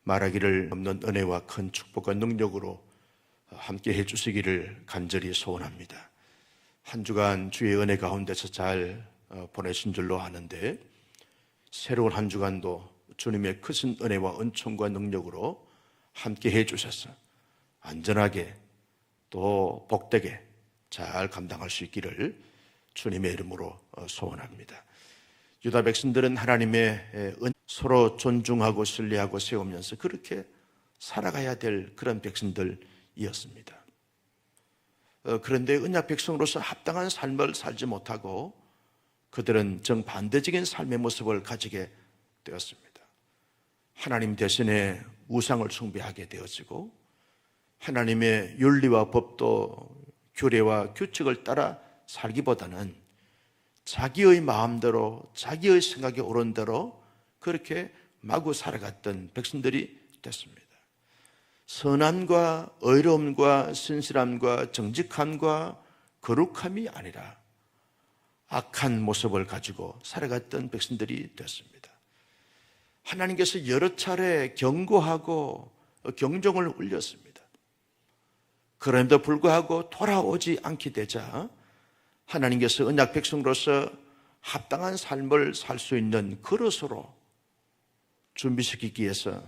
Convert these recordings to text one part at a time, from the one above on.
말하기를 없는 은혜와 큰 축복과 능력으로 함께 해주시기를 간절히 소원합니다. 한 주간 주의 은혜 가운데서 잘 보내신 줄로 아는데, 새로운 한 주간도 주님의 크신 은혜와 은총과 능력으로 함께 해주셔서 안전하게 또 복되게 잘 감당할 수 있기를 주님의 이름으로 소원합니다. 유다 백성들은 하나님의 서로 존중하고 신뢰하고 세우면서 그렇게 살아가야 될 그런 백성들이었습니다. 그런데 언약 백성으로서 합당한 삶을 살지 못하고 그들은 정반대적인 삶의 모습을 가지게 되었습니다. 하나님 대신에 우상을 숭배하게 되어지고, 하나님의 윤리와 법도 규례와 규칙을 따라 살기보다는 자기의 마음대로, 자기의 생각에 옳은 대로 그렇게 마구 살아갔던 백성들이 됐습니다. 선함과 의로움과 신실함과 정직함과 거룩함이 아니라 악한 모습을 가지고 살아갔던 백성들이 됐습니다. 하나님께서 여러 차례 경고하고 경종을 울렸습니다. 그럼에도 불구하고 돌아오지 않게 되자 하나님께서 언약 백성으로서 합당한 삶을 살 수 있는 그릇으로 준비시키기 위해서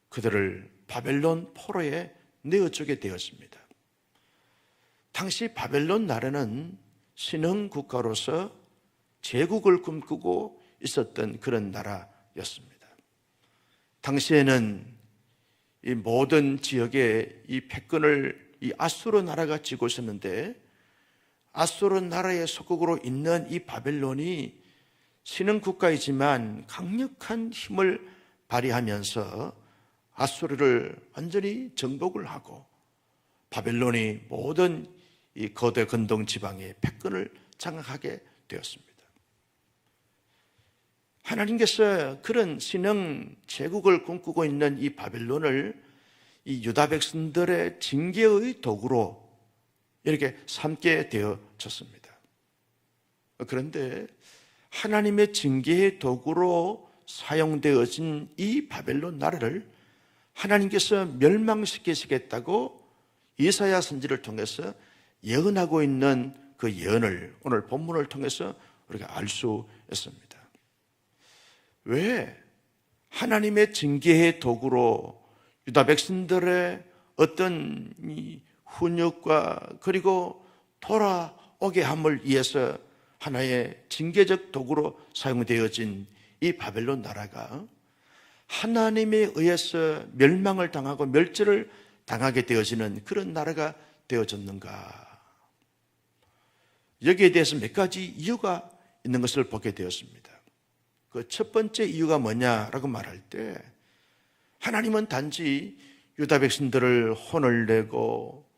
그들을 바벨론 포로에 내어주게 되었습니다. 당시 바벨론 나라는 신흥 국가로서 제국을 꿈꾸고 있었던 그런 나라였습니다. 당시에는 이 모든 지역에 이 패권을 이 아수르 나라가 쥐고 있었는데, 아수르 나라의 속국으로 있는 이 바벨론이 신흥 국가이지만 강력한 힘을 발휘하면서 아수르를 완전히 정복을 하고 바벨론이 모든 이 거대 근동 지방의 패권을 장악하게 되었습니다. 하나님께서 그런 신흥 제국을 꿈꾸고 있는 이 바벨론을 이 유다 백성들의 징계의 도구로 이렇게 삼게 되어졌습니다. 그런데 하나님의 징계의 도구로 사용되어진 이 바벨론 나라를 하나님께서 멸망시키시겠다고 이사야 선지를 통해서 예언하고 있는 그 예언을 오늘 본문을 통해서 우리가 알 수 있습니다. 왜 하나님의 징계의 도구로 유다 백성들의 어떤 이 훈육과 그리고 돌아오게 함을 위해서 하나의 징계적 도구로 사용되어진 이 바벨론 나라가 하나님에 의해서 멸망을 당하고 멸절을 당하게 되어지는 그런 나라가 되어졌는가? 여기에 대해서 몇 가지 이유가 있는 것을 보게 되었습니다. 그 첫 번째 이유가 뭐냐라고 말할 때, 하나님은 단지 유다 백성들을 혼을 내고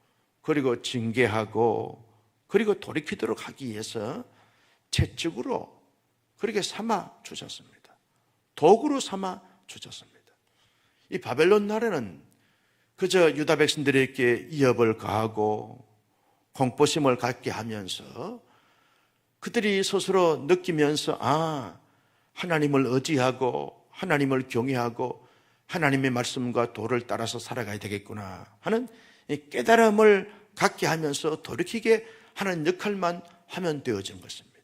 그리고 징계하고 그리고 돌이키도록 하기 위해서 채찍으로 그렇게 삼아 주셨습니다. 도구로 삼아 주셨습니다. 이 바벨론 나라는 그저 유다 백성들에게 위협을 가하고 공포심을 갖게 하면서 그들이 스스로 느끼면서 하나님을 의지하고 하나님을 경외하고 하나님의 말씀과 도를 따라서 살아가야 되겠구나 하는 깨달음을 갖게 하면서 돌이키게 하는 역할만 하면 되어진 것입니다.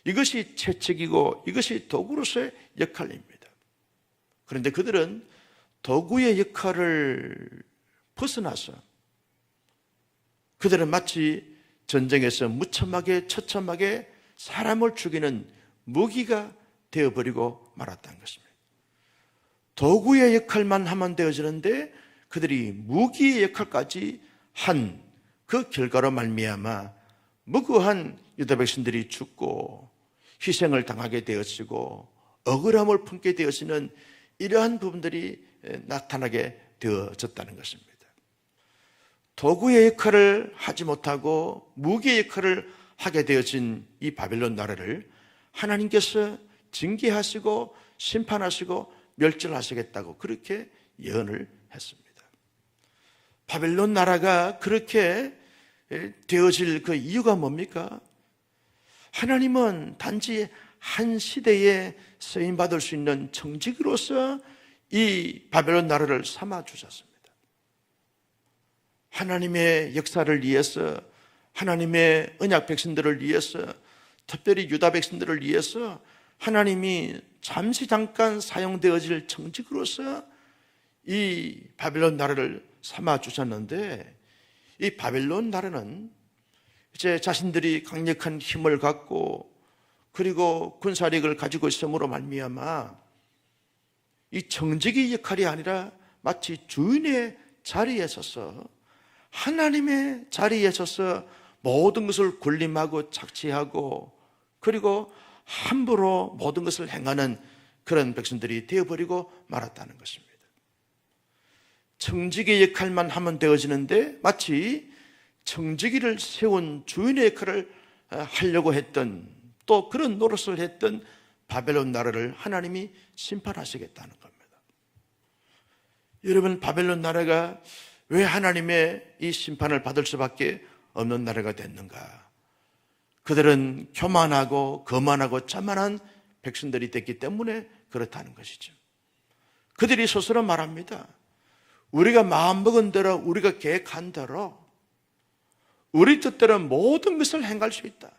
이것이 채찍이고 이것이 도구로서의 역할입니다. 그런데 그들은 도구의 역할을 벗어나서 그들은 마치 전쟁에서 무참하게 처참하게 사람을 죽이는 무기가 되어버리고 말았다는 것입니다. 도구의 역할만 하면 되어지는데 그들이 무기의 역할까지 한 그 결과로 말미암아 무고한 유다 백성들이 죽고 희생을 당하게 되어지고 억울함을 품게 되어지는 이러한 부분들이 나타나게 되어졌다는 것입니다. 도구의 역할을 하지 못하고 무기의 역할을 하게 되어진 이 바벨론 나라를 하나님께서 징계하시고 심판하시고 멸절하시겠다고 그렇게 예언을 했습니다. 바벨론 나라가 그렇게 되어질 그 이유가 뭡니까? 하나님은 단지 한 시대에 쓰임받을 수 있는 청지기로서 이 바벨론 나라를 삼아 주셨습니다. 하나님의 역사를 위해서, 하나님의 언약 백성들을 위해서, 특별히 유다 백성들을 위해서 하나님이 잠시 잠깐 사용되어질 청직으로서 이 바벨론 나라를 삼아 주셨는데, 이 바벨론 나라는 이제 자신들이 강력한 힘을 갖고 그리고 군사력을 가지고 있음으로 말미암아 이 청지기 역할이 아니라 마치 주인의 자리에 서서, 하나님의 자리에 서서 모든 것을 군림하고 착취하고 그리고 함부로 모든 것을 행하는 그런 백성들이 되어버리고 말았다는 것입니다. 청지기 역할만 하면 되어지는데 마치 청지기를 세운 주인의 역할을 하려고 했던, 또 그런 노릇을 했던 바벨론 나라를 하나님이 심판하시겠다는 겁니다. 여러분, 바벨론 나라가 왜 하나님의 이 심판을 받을 수밖에 없는 나라가 됐는가? 그들은 교만하고 거만하고 자만한 백성들이 됐기 때문에 그렇다는 것이죠. 그들이 스스로 말합니다. 우리가 마음먹은 대로, 우리가 계획한 대로 우리 뜻대로 모든 것을 행할 수 있다.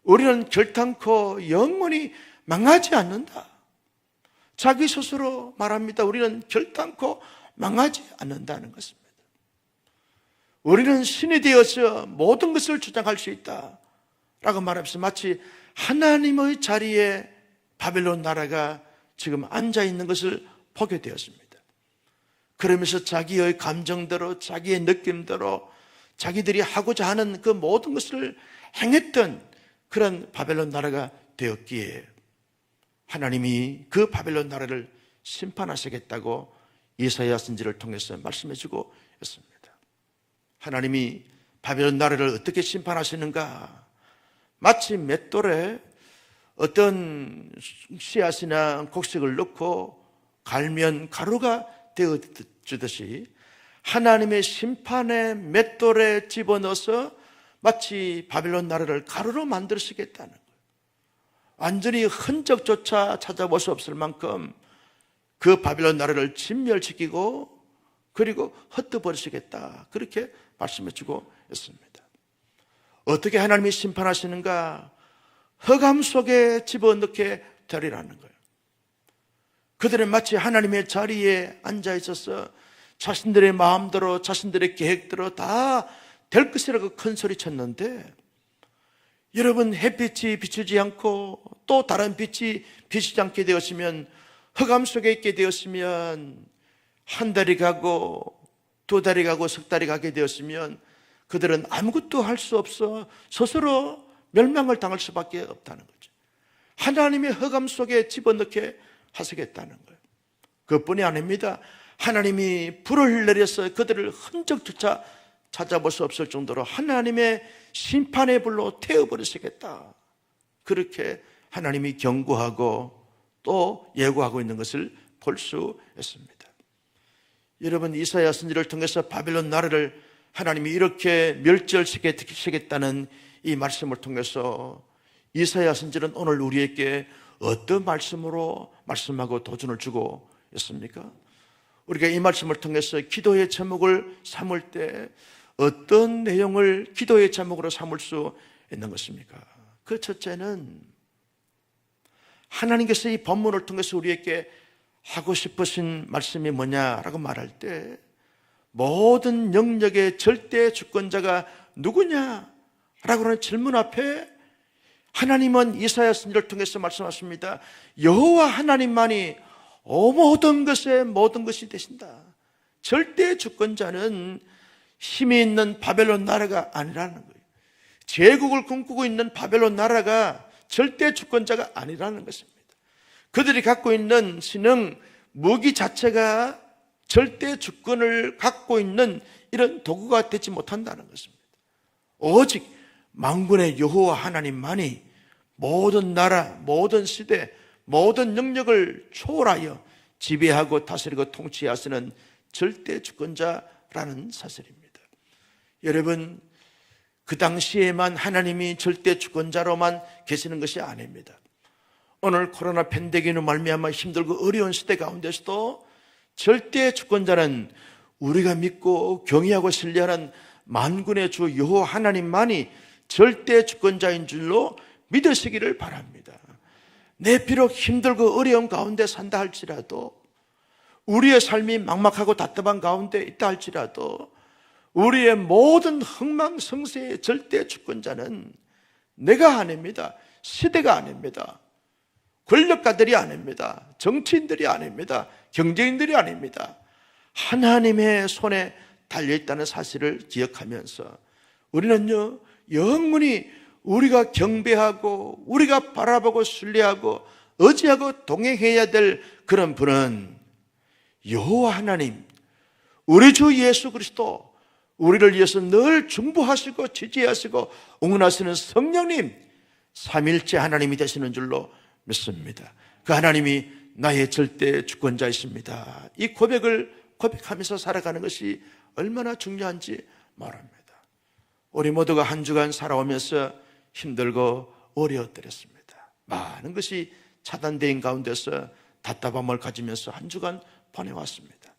우리는 결탄코 영원히 망하지 않는다. 자기 스스로 말합니다. 우리는 결탄코 망하지 않는다는 것입니다. 우리는 신이 되어서 모든 것을 주장할 수 있다 라고 말하면서 마치 하나님의 자리에 바벨론 나라가 지금 앉아있는 것을 보게 되었습니다. 그러면서 자기의 감정대로, 자기의 느낌대로 자기들이 하고자 하는 그 모든 것을 행했던 그런 바벨론 나라가 되었기에 하나님이 그 바벨론 나라를 심판하시겠다고 이사야 선지를 통해서 말씀해 주고 있습니다. 하나님이 바벨론 나라를 어떻게 심판하시는가? 마치 맷돌에 어떤 씨앗이나 곡식을 넣고 갈면 가루가 되어주듯이 하나님의 심판의 맷돌에 집어넣어서 마치 바벨론 나라를 가루로 만드시겠다는 거예요. 완전히 흔적조차 찾아볼 수 없을 만큼 그 바벨론 나라를 진멸시키고 그리고 흩어버리시겠다, 그렇게 말씀해 주고 있습니다. 어떻게 하나님이 심판하시는가? 흑암 속에 집어넣게 되리라는 거예요. 그들은 마치 하나님의 자리에 앉아 있어서 자신들의 마음대로, 자신들의 계획대로 다 될 것이라고 큰 소리 쳤는데, 여러분, 햇빛이 비추지 않고 또 다른 빛이 비추지 않게 되었으면, 흑암 속에 있게 되었으면, 한 달이 가고 두 달이 가고 석 달이 가게 되었으면 그들은 아무것도 할 수 없어 스스로 멸망을 당할 수밖에 없다는 거죠. 하나님의 흑암 속에 집어넣게 하시겠다는 거예요. 그뿐이 아닙니다. 하나님이 불을 내려서 그들을 흔적조차 찾아볼 수 없을 정도로 하나님의 심판의 불로 태워버리시겠다, 그렇게 하나님이 경고하고 또 예고하고 있는 것을 볼 수 있습니다. 여러분, 이사야 선지를 통해서 바벨론 나라를 하나님이 이렇게 멸절시키겠다는 이 말씀을 통해서 이사야 선지는 오늘 우리에게 어떤 말씀으로 말씀하고 도전을 주고 있습니까? 우리가 이 말씀을 통해서 기도의 제목을 삼을 때 어떤 내용을 기도의 제목으로 삼을 수 있는 것입니까? 그 첫째는 하나님께서 이 본문을 통해서 우리에게 하고 싶으신 말씀이 뭐냐라고 말할 때, 모든 영역의 절대 주권자가 누구냐라고 하는 질문 앞에 하나님은 이사야 선지를 통해서 말씀하십니다. 여호와 하나님만이 모든 것의 모든 것이 되신다. 절대 주권자는 힘이 있는 바벨론 나라가 아니라는 거예요. 제국을 꿈꾸고 있는 바벨론 나라가 절대 주권자가 아니라는 것입니다. 그들이 갖고 있는 신흥 무기 자체가 절대 주권을 갖고 있는 이런 도구가 되지 못한다는 것입니다. 오직 만군의 여호와 하나님만이 모든 나라, 모든 시대, 모든 영역을 초월하여 지배하고 다스리고 통치하시는 절대 주권자라는 사실입니다. 여러분, 그 당시에만 하나님이 절대 주권자로만 계시는 것이 아닙니다. 오늘 코로나 팬데믹으로 말미암아 힘들고 어려운 시대 가운데서도 절대 주권자는 우리가 믿고 경외하고 신뢰하는 만군의 주 여호와 하나님만이 절대 주권자인 줄로 믿으시기를 바랍니다. 내 비록 힘들고 어려운 가운데 산다 할지라도, 우리의 삶이 막막하고 답답한 가운데 있다 할지라도, 우리의 모든 흥망성쇠의 절대 주권자는 내가 아닙니다. 시대가 아닙니다. 권력가들이 아닙니다. 정치인들이 아닙니다. 경제인들이 아닙니다. 하나님의 손에 달려있다는 사실을 기억하면서 우리는요, 영원히 우리가 경배하고 우리가 바라보고 신뢰하고 의지하고 동행해야 될 그런 분은 여호와 하나님, 우리 주 예수 그리스도, 우리를 위해서 늘 중보하시고 지지하시고 응원하시는 성령님, 삼일째 하나님이 되시는 줄로 믿습니다. 그 하나님이 나의 절대 주권자이십니다. 이 고백을 고백하면서 살아가는 것이 얼마나 중요한지 말합니다. 우리 모두가 한 주간 살아오면서 힘들고 어려웠더랬습니다. 많은 것이 차단된 가운데서 답답함을 가지면서 한 주간 보내왔습니다.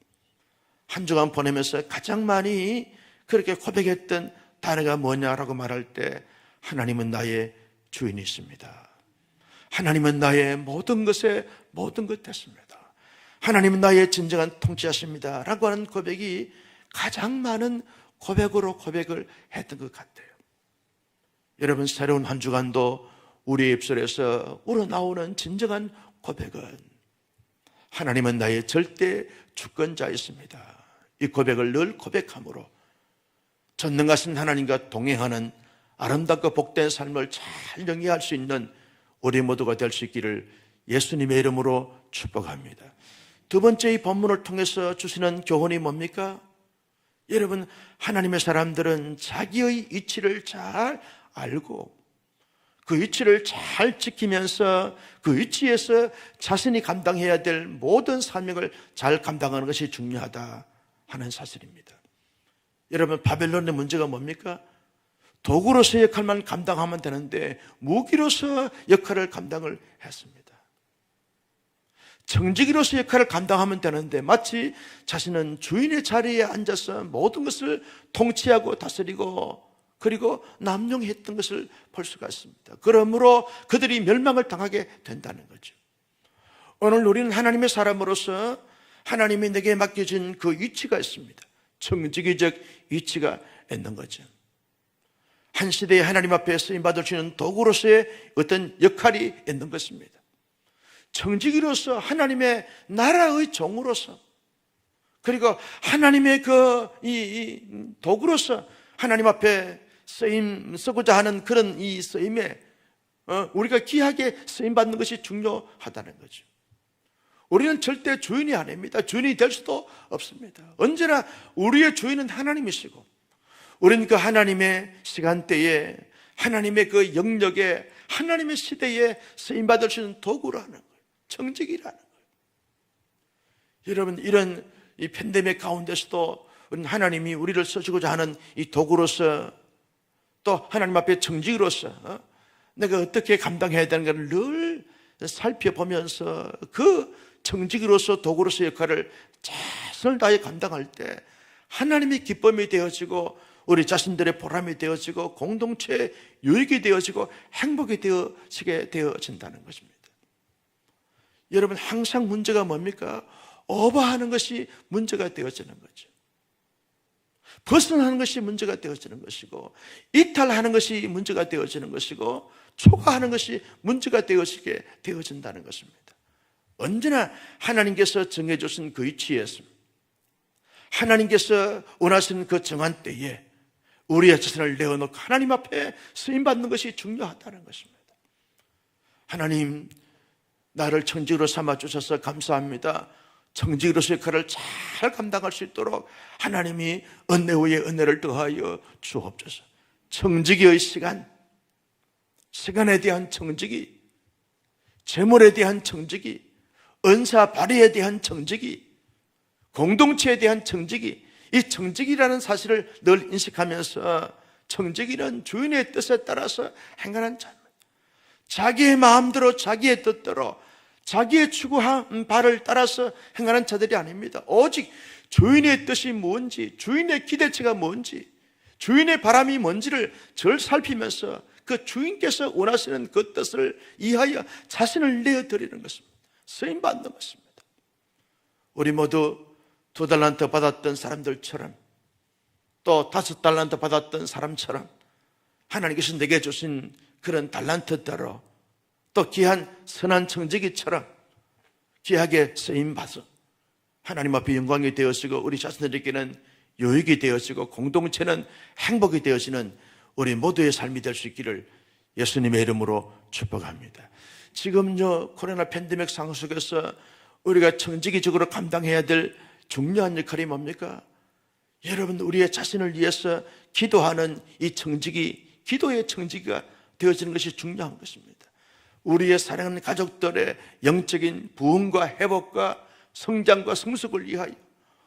한 주간 보내면서 가장 많이 그렇게 고백했던 단어가 뭐냐라고 말할 때, 하나님은 나의 주인이십니다. 하나님은 나의 모든 것에 모든 것 됐습니다. 하나님은 나의 진정한 통치자십니다 라고 하는 고백이 가장 많은 고백으로 고백을 했던 것 같아요. 여러분, 새로운 한 주간도 우리의 입술에서 우러나오는 진정한 고백은 하나님은 나의 절대 주권자이십니다. 이 고백을 늘 고백함으로 전능하신 하나님과 동행하는 아름답고 복된 삶을 잘 영위할 수 있는 우리 모두가 될 수 있기를 예수님의 이름으로 축복합니다. 두 번째, 이 본문을 통해서 주시는 교훈이 뭡니까? 여러분, 하나님의 사람들은 자기의 위치를 잘 알고 그 위치를 잘 지키면서 그 위치에서 자신이 감당해야 될 모든 사명을 잘 감당하는 것이 중요하다 하는 사실입니다. 여러분, 바벨론의 문제가 뭡니까? 도구로서 역할만 감당하면 되는데 무기로서 역할을 감당을 했습니다. 정직이로서 역할을 감당하면 되는데 마치 자신은 주인의 자리에 앉아서 모든 것을 통치하고 다스리고 그리고 남용했던 것을 볼 수가 있습니다. 그러므로 그들이 멸망을 당하게 된다는 거죠. 오늘 우리는 하나님의 사람으로서 하나님이 내게 맡겨진 그 위치가 있습니다. 정직이적 위치가 있는 거죠. 한 시대에 하나님 앞에 쓰임받을 수 있는 도구로서의 어떤 역할이 있는 것입니다. 정직이로서, 하나님의 나라의 종으로서, 그리고 하나님의 이 도구로서 하나님 앞에 쓰고자 하는 그런 이 쓰임에 우리가 귀하게 쓰임받는 것이 중요하다는 거죠. 우리는 절대 주인이 아닙니다. 주인이 될 수도 없습니다. 언제나 우리의 주인은 하나님이시고, 우리는 그 하나님의 시간대에, 하나님의 그 영역에, 하나님의 시대에 쓰임받을 수 있는 도구라는 거예요. 정직이라는 거예요. 여러분, 이런 이 팬데믹 가운데서도 하나님이 우리를 써주고자 하는 이 도구로서, 또 하나님 앞에 정직으로서 내가 어떻게 감당해야 되는가를 늘 살펴보면서 그 정직으로서 도구로서 역할을 최선을 다해 감당할 때 하나님의 기쁨이 되어지고 우리 자신들의 보람이 되어지고 공동체의 유익이 되어지고 행복이 되어지게 되어진다는 것입니다. 여러분, 항상 문제가 뭡니까? 오버하는 것이 문제가 되어지는 거죠. 벗어나는 것이 문제가 되어지는 것이고, 이탈하는 것이 문제가 되어지는 것이고, 초과하는 것이 문제가 되어지게 되어진다는 것입니다. 언제나 하나님께서 정해주신 그 위치에서, 하나님께서 원하시는 그 정한 때에 우리의 자신을 내어놓고 하나님 앞에 쓰임받는 것이 중요하다는 것입니다. 하나님, 나를 청직으로 삼아주셔서 감사합니다. 청직으로서의 역할을 잘 감당할 수 있도록 하나님이 은혜 위에 은혜를 더하여 주옵소서. 청지기의 시간, 시간에 대한 청지기, 재물에 대한 청지기, 은사 발휘에 대한 청지기, 공동체에 대한 청지기, 이 청지기라는 사실을 늘 인식하면서, 청지기는 주인의 뜻에 따라서 행하는 자입니다. 자기의 마음대로 자기의 뜻대로 자기의 추구한 바를 따라서 행하는 자들이 아닙니다. 오직 주인의 뜻이 뭔지, 주인의 기대치가 뭔지, 주인의 바람이 뭔지를 절 살피면서 그 주인께서 원하시는 그 뜻을 이하여 자신을 내어드리는 것입니다. 쓰임받는 것입니다. 우리 모두 2달란트 받았던 사람들처럼, 또 5달란트 받았던 사람처럼 하나님께서 내게 주신 그런 달란트대로 또 귀한 선한 청지기처럼 귀하게 쓰임받아 하나님 앞에 영광이 되어지고 우리 자신들에게는 유익이 되어지고 공동체는 행복이 되어지는 우리 모두의 삶이 될 수 있기를 예수님의 이름으로 축복합니다. 지금요 코로나 팬데믹 상황 속에서 우리가 청지기적으로 감당해야 될 중요한 역할이 뭡니까? 여러분, 우리의 자신을 위해서 기도하는 이 청지기, 기도의 청지기가 되어지는 것이 중요한 것입니다. 우리의 사랑하는 가족들의 영적인 부흥과 회복과 성장과 성숙을 위하여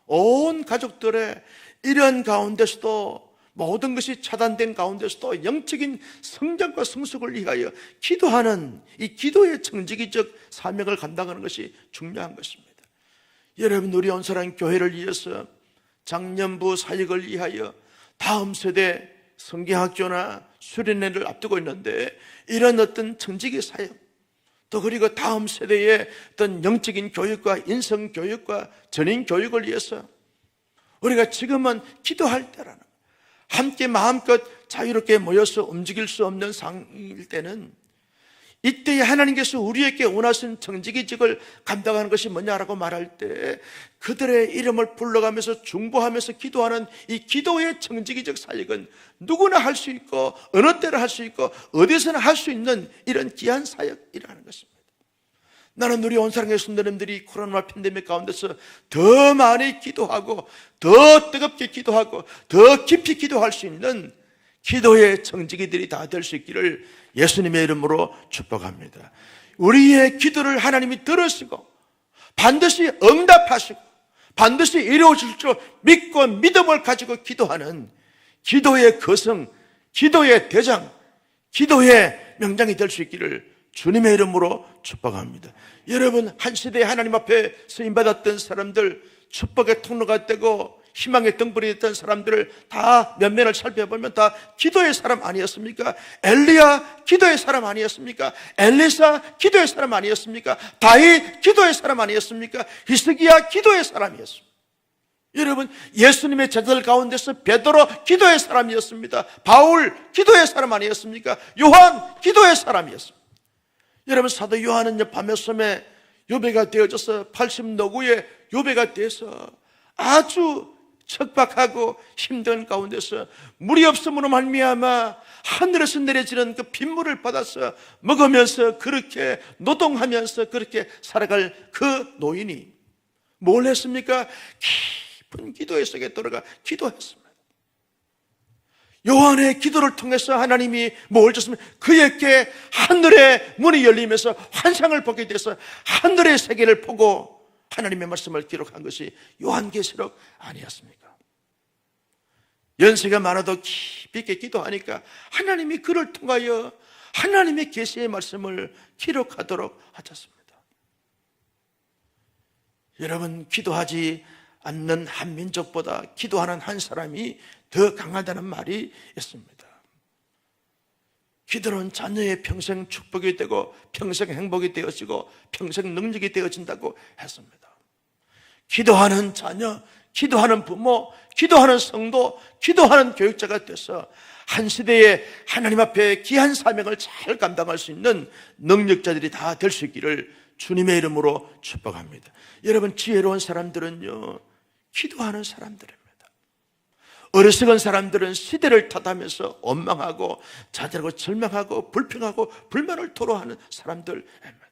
온 가족들의 이런 가운데서도 모든 것이 차단된 가운데서도 영적인 성장과 성숙을 위하여 기도하는 이 기도의 청지기적 사명을 감당하는 것이 중요한 것입니다. 여러분, 우리 온사랑 교회를 위해서 장년부 사역을 위하여 다음 세대 성경학교나 수련회를 앞두고 있는데 이런 어떤 청지기 사역, 또 그리고 다음 세대의 어떤 영적인 교육과 인성교육과 전인교육을 위해서 우리가 지금은 기도할 때라는, 함께 마음껏 자유롭게 모여서 움직일 수 없는 상황일 때는 이때에 하나님께서 우리에게 원하신 청지기직을 감당하는 것이 뭐냐라고 말할 때 그들의 이름을 불러가면서 중보하면서 기도하는 이 기도의 청지기적 사역은 누구나 할 수 있고 어느 때나 할 수 있고 어디서나 할 수 있는 이런 귀한 사역이라는 것입니다. 나는 우리 온사랑의 성도님들이 코로나 팬데믹 가운데서 더 많이 기도하고 더 뜨겁게 기도하고 더 깊이 기도할 수 있는 기도의 청지기들이 다 될 수 있기를 예수님의 이름으로 축복합니다. 우리의 기도를 하나님이 들으시고 반드시 응답하시고 반드시 이루어질 줄 믿고 믿음을 가지고 기도하는 기도의 거성, 기도의 대장, 기도의 명장이 될 수 있기를 주님의 이름으로 축복합니다. 여러분, 한 시대에 하나님 앞에 쓰임받았던 사람들, 축복의 통로가 되고 희망의 등불이 됐던 사람들을 다 면면을 살펴보면 다 기도의 사람 아니었습니까? 엘리야 기도의 사람 아니었습니까? 엘리사 기도의 사람 아니었습니까? 다윗 기도의 사람 아니었습니까? 히스기야 기도의 사람이었습니다. 여러분, 예수님의 제자들 가운데서 베드로 기도의 사람이었습니다. 바울 기도의 사람 아니었습니까? 요한 기도의 사람이었습니다. 여러분, 사도 요한은 밤의 섬에 요배가 되어져서 80노구의 요배가 돼서 아주 척박하고 힘든 가운데서 물이 없음으로 말미암아 하늘에서 내려지는 그 빗물을 받아서 먹으면서 그렇게 노동하면서 그렇게 살아갈 그 노인이 뭘 했습니까? 깊은 기도의 속에 들어가 기도했습니다. 요한의 기도를 통해서 하나님이 뭘 줬으면 그에게 하늘의 문이 열리면서 환상을 보게 돼서 하늘의 세계를 보고 하나님의 말씀을 기록한 것이 요한계시록 아니었습니까? 연세가 많아도 깊이 있게 기도하니까 하나님이 그를 통하여 하나님의 계시의 말씀을 기록하도록 하셨습니다. 여러분, 기도하지 않는 한 민족보다 기도하는 한 사람이 더 강하다는 말이 있습니다. 기도는 자녀의 평생 축복이 되고 평생 행복이 되어지고 평생 능력이 되어진다고 했습니다. 기도하는 자녀, 기도하는 부모, 기도하는 성도, 기도하는 교육자가 돼서 한 시대에 하나님 앞에 귀한 사명을 잘 감당할 수 있는 능력자들이 다 될 수 있기를 주님의 이름으로 축복합니다. 여러분, 지혜로운 사람들은요, 기도하는 사람들입니다. 어리석은 사람들은 시대를 탓하면서 원망하고 자잘하고 절망하고 불평하고 불만을 토로하는 사람들입니다.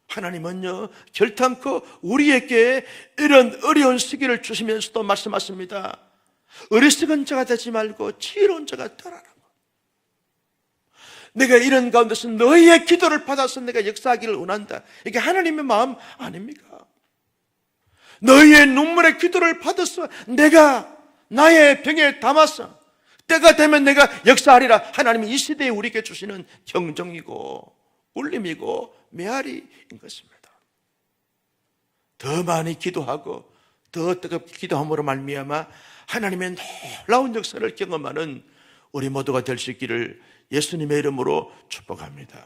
하나님은요, 결탄코 우리에게 이런 어려운 시기를 주시면서도 말씀하십니다. 어리석은 자가 되지 말고 지혜로운 자가 되라는 것. 내가 이런 가운데서 너희의 기도를 받아서 내가 역사하기를 원한다. 이게 하나님의 마음 아닙니까? 너희의 눈물의 기도를 받아서 내가 나의 병에 담아서 때가 되면 내가 역사하리라. 하나님이 이 시대에 우리에게 주시는 경정이고 울림이고 메아리인 것입니다. 더 많이 기도하고 더 뜨겁게 기도함으로 말미암아 하나님의 놀라운 역사를 경험하는 우리 모두가 될 수 있기를 예수님의 이름으로 축복합니다.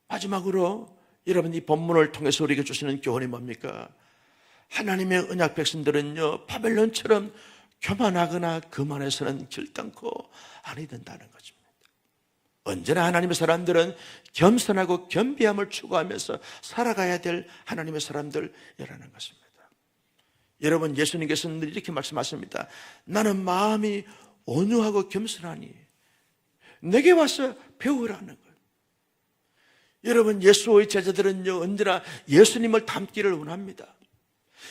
마지막으로 여러분, 이 본문을 통해서 우리에게 주시는 교훈이 뭡니까? 하나님의 언약 백성들은요, 바벨론처럼 교만하거나 거만해서는 결단코 아니 된다는 것입니다. 언제나 하나님의 사람들은 겸손하고 겸비함을 추구하면서 살아가야 될 하나님의 사람들이라는 것입니다. 여러분, 예수님께서는 이렇게 말씀하십니다. 나는 마음이 온유하고 겸손하니 내게 와서 배우라는 거예요. 여러분, 예수의 제자들은요, 언제나 예수님을 닮기를 원합니다.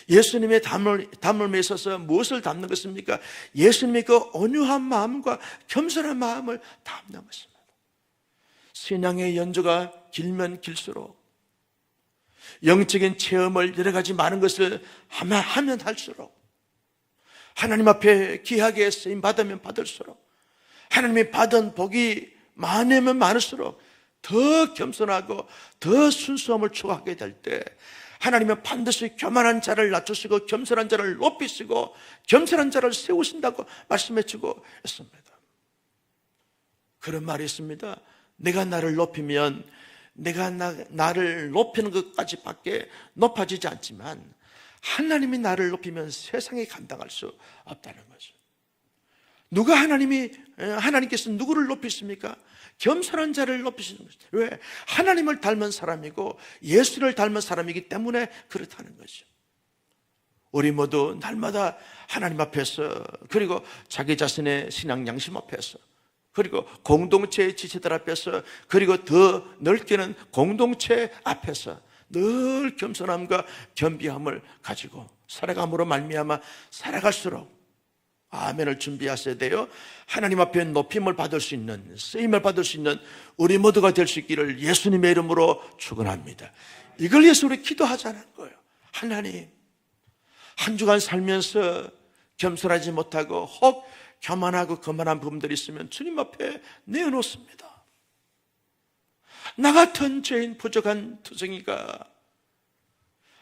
예수님의 담음에 있어서 무엇을 담는 것입니까? 예수님의 그 온유한 마음과 겸손한 마음을 담는 것입니다. 신앙의 연주가 길면 길수록, 영적인 체험을 여러 가지 많은 것을 하면 할수록, 하나님 앞에 귀하게 쓰임 받으면 받을수록, 하나님이 받은 복이 많으면 많을수록 더 겸손하고 더 순수함을 추구하게 될 때 하나님은 반드시 교만한 자를 낮추시고 겸손한 자를 높이시고 겸손한 자를 세우신다고 말씀해 주고 있습니다. 그런 말이 있습니다. 내가 나를 높이면 내가 나를 높이는 것까지밖에 높아지지 않지만 하나님이 나를 높이면 세상에 감당할 수 없다는 거죠. 하나님께서 누구를 높이십니까? 겸손한 자를 높이시는 것이죠. 왜? 하나님을 닮은 사람이고 예수를 닮은 사람이기 때문에 그렇다는 거죠. 우리 모두 날마다 하나님 앞에서, 그리고 자기 자신의 신앙 양심 앞에서, 그리고 공동체의 지체들 앞에서, 그리고 더 넓게는 공동체 앞에서 늘 겸손함과 겸비함을 가지고 살아감으로 말미암아 살아갈수록 아멘을 준비하셔야 돼요. 하나님 앞에 높임을 받을 수 있는, 쓰임을 받을 수 있는 우리 모두가 될 수 있기를 예수님의 이름으로 축원합니다. 이걸 위해서 우리 기도하자는 거예요. 하나님, 한 주간 살면서 겸손하지 못하고 혹 교만하고 거만한 부분들이 있으면 주님 앞에 내어놓습니다. 나 같은 죄인 부족한 투성이가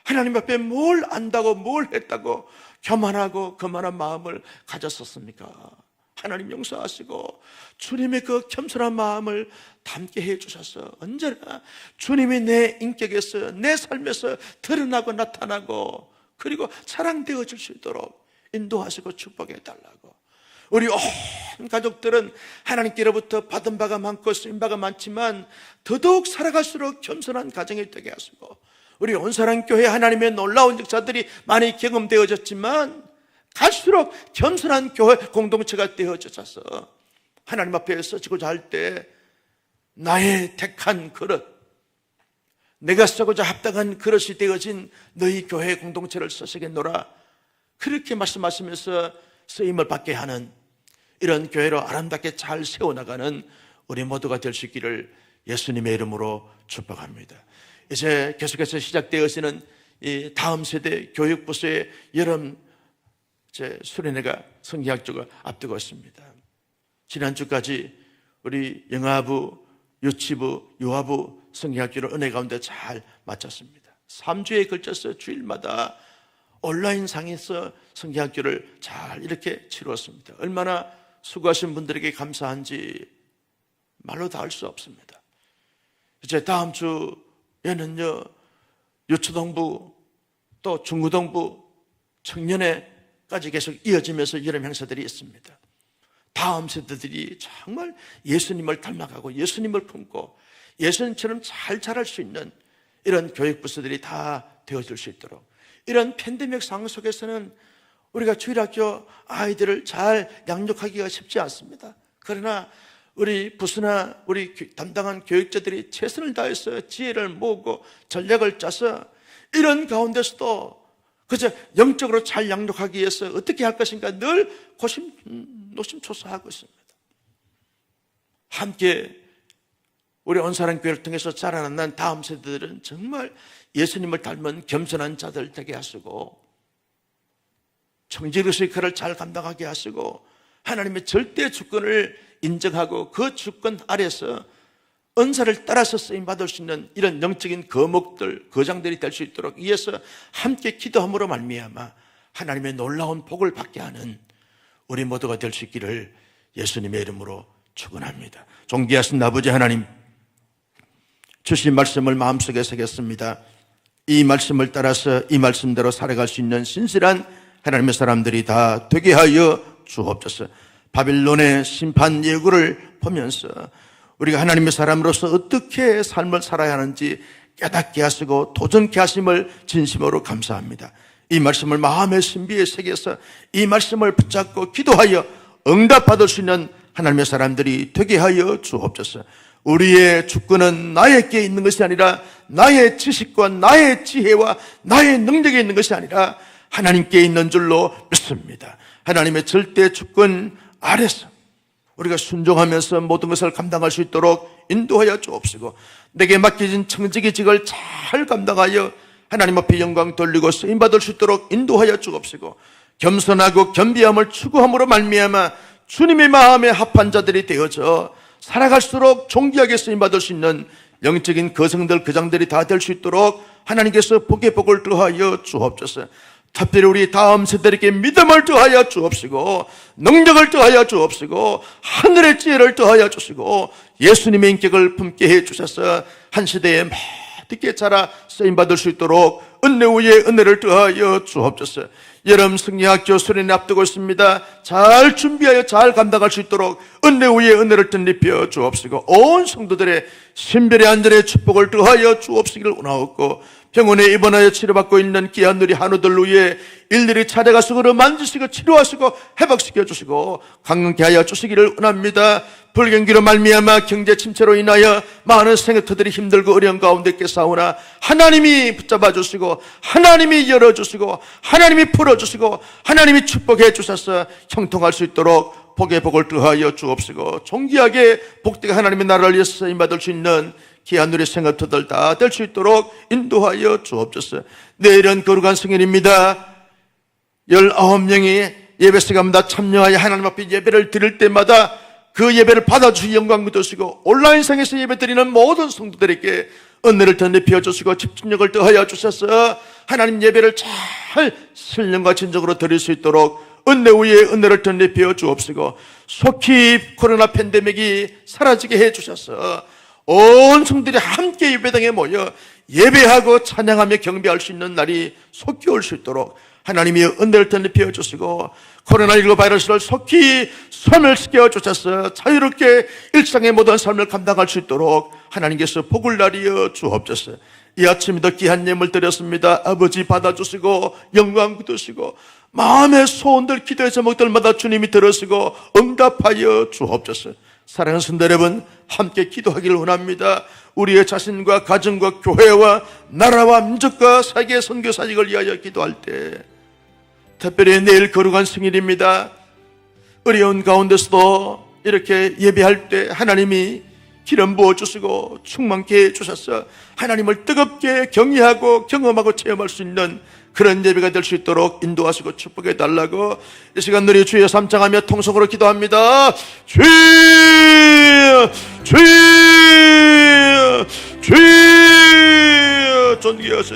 하나님 앞에 뭘 안다고 뭘 했다고 교만하고 거만한 마음을 가졌었습니까? 하나님 용서하시고 주님의 그 겸손한 마음을 담게 해주셔서 언제나 주님이 내 인격에서, 내 삶에서 드러나고 나타나고 그리고 사랑되어질 수 있도록 인도하시고 축복해달라고. 우리 온 가족들은 하나님께로부터 받은 바가 많고 쓰인 바가 많지만 더더욱 살아갈수록 겸손한 가정이 되게 하시고, 우리 온사랑교회 하나님의 놀라운 역사들이 많이 경험되어졌지만 갈수록 겸손한 교회 공동체가 되어져서 하나님 앞에 서지고자 할 때 나의 택한 그릇, 내가 쓰고자 합당한 그릇이 되어진 너희 교회 공동체를 서시겠노라, 그렇게 말씀하시면서 쓰임을 받게 하는 이런 교회로 아름답게 잘 세워나가는 우리 모두가 될 수 있기를 예수님의 이름으로 축복합니다. 이제 계속해서 시작되어지는 이 다음 세대 교육부서의 여름 수련회가 성경학교가 앞두고 있습니다. 지난주까지 우리 영아부, 유치부, 유아부 성경학교를 은혜 가운데 잘 마쳤습니다. 3주에 걸쳐서 주일마다 온라인상에서 성경학교를 잘 이렇게 치루었습니다. 얼마나 수고하신 분들에게 감사한지 말로 다 할 수 없습니다. 이제 다음 주에는요, 유초동부 또 중고동부 청년회까지 계속 이어지면서 여름 행사들이 있습니다. 다음 세대들이 정말 예수님을 닮아가고 예수님을 품고 예수님처럼 잘 자랄 수 있는 이런 교육부서들이 다 되어질 수 있도록, 이런 팬데믹 상황 속에서는 우리가 주일학교 아이들을 잘 양육하기가 쉽지 않습니다. 그러나 우리 부서나 우리 담당한 교육자들이 최선을 다해서 지혜를 모으고 전략을 짜서 이런 가운데서도 그저 영적으로 잘 양육하기 위해서 어떻게 할 것인가 늘 노심초사하고 있습니다. 함께 우리 온사랑교회를 통해서 자라난 다음 세대들은 정말 예수님을 닮은 겸손한 자들 되게 하시고 청지기로서의 역할을 잘 감당하게 하시고 하나님의 절대 주권을 인정하고 그 주권 아래서 은사를 따라서 쓰임받을 수 있는 이런 영적인 거목들, 거장들이 될 수 있도록 위해서 함께 기도함으로 말미암아 하나님의 놀라운 복을 받게 하는 우리 모두가 될 수 있기를 예수님의 이름으로 축원합니다. 존귀하신 아버지 하나님, 주신 말씀을 마음속에 새겼습니다. 이 말씀을 따라서 이 말씀대로 살아갈 수 있는 신실한 하나님의 사람들이 다 되게 하여 주옵소서. 바빌론의 심판 예고를 보면서 우리가 하나님의 사람으로서 어떻게 삶을 살아야 하는지 깨닫게 하시고 도전케 하심을 진심으로 감사합니다. 이 말씀을 마음의 신비에 새겨서 이 말씀을 붙잡고 기도하여 응답받을 수 있는 하나님의 사람들이 되게 하여 주옵소서. 우리의 주권은 나에게 있는 것이 아니라 나의 지식과 나의 지혜와 나의 능력에 있는 것이 아니라 하나님께 있는 줄로 믿습니다. 하나님의 절대 주권 아래서 우리가 순종하면서 모든 것을 감당할 수 있도록 인도하여 주옵시고, 내게 맡겨진 청지기 직을 잘 감당하여 하나님 앞에 영광 돌리고 쓰임받을 수 있도록 인도하여 주옵시고, 겸손하고 겸비함을 추구함으로 말미암아 주님의 마음에 합한 자들이 되어져 살아갈수록 존귀하게 쓰임받을 수 있는 영적인 거성들, 거장들이 다 될 수 있도록 하나님께서 복의 복을 더하여 주옵소서. 특별히 우리 다음 세대에게 믿음을 더하여 주옵시고, 능력을 더하여 주옵시고, 하늘의 지혜를 더하여 주시고, 예수님의 인격을 품게 해 주셔서 한 시대에 맑게 자라 쓰임받을 수 있도록 은혜 위에 은혜를 더하여 주옵소서. 여름 승리학교 수련회 앞두고 있습니다. 잘 준비하여 잘 감당할 수 있도록 은혜 위에 은혜를 덧입혀 주옵시고, 온 성도들의 신별의 안전의 축복을 더하여 주옵시기를 원하옵고, 병원에 입원하여 치료받고 있는 귀한 우리 한우들 위해 일일이 찾아가서 그를 만지시고 치료하시고 회복시켜 주시고 강건케 하여 주시기를 원합니다. 불경기로 말미암아 경제 침체로 인하여 많은 생애터들이 힘들고 어려운 가운데 있겠사오나 하나님이 붙잡아 주시고 하나님이 열어주시고 하나님이 풀어주시고 하나님이 축복해 주셔서 형통할 수 있도록 복의 복을 더하여 주옵시고, 존귀하게 복되게 하나님의 나라를 위해서 쓰임받을 수 있는 귀한 우리 생업터들 다 될 수 있도록 인도하여 주옵소서. 내일은 거룩한 성일입니다. 19명이 예배 시간마다 참여하여 하나님 앞에 예배를 드릴 때마다 그 예배를 받아주시 영광 믿으시고, 온라인상에서 예배 드리는 모든 성도들에게 은혜를 덧입혀 주시고 집중력을 더하여 주셔서 하나님 예배를 잘 신령과 진정으로 드릴 수 있도록 은혜 위에 은혜를 덧입혀 주옵시고, 속히 코로나 팬데믹이 사라지게 해 주셔서 온 성들이 함께 예배당에 모여 예배하고 찬양하며 경배할 수 있는 날이 속히 올 수 있도록 하나님이 은혜를 덧입혀 주시고, 코로나19 바이러스를 속히 소멸시켜 주셔서 자유롭게 일상의 모든 삶을 감당할 수 있도록 하나님께서 복을 나리여 주옵소서. 이 아침에도 귀한 예물 드렸습니다. 아버지 받아주시고 영광 받으시고 마음의 소원들, 기도의 제목들마다 주님이 들으시고 응답하여 주옵소서. 사랑하는 성도 여러분, 함께 기도하기를 원합니다. 우리의 자신과 가정과 교회와 나라와 민족과 세계 선교사직을 위하여 기도할 때, 특별히 내일 거룩한 생일입니다. 어려운 가운데서도 이렇게 예배할 때 하나님이 기름 부어주시고 충만케 해주셔서 하나님을 뜨겁게 경외하고 경험하고 체험할 수 있는 그런 예배가 될 수 있도록 인도하시고 축복해 달라고 이 시간 우리 주여 삼창하며 통성으로 기도합니다. 주여, 주여, 주여, 존귀하신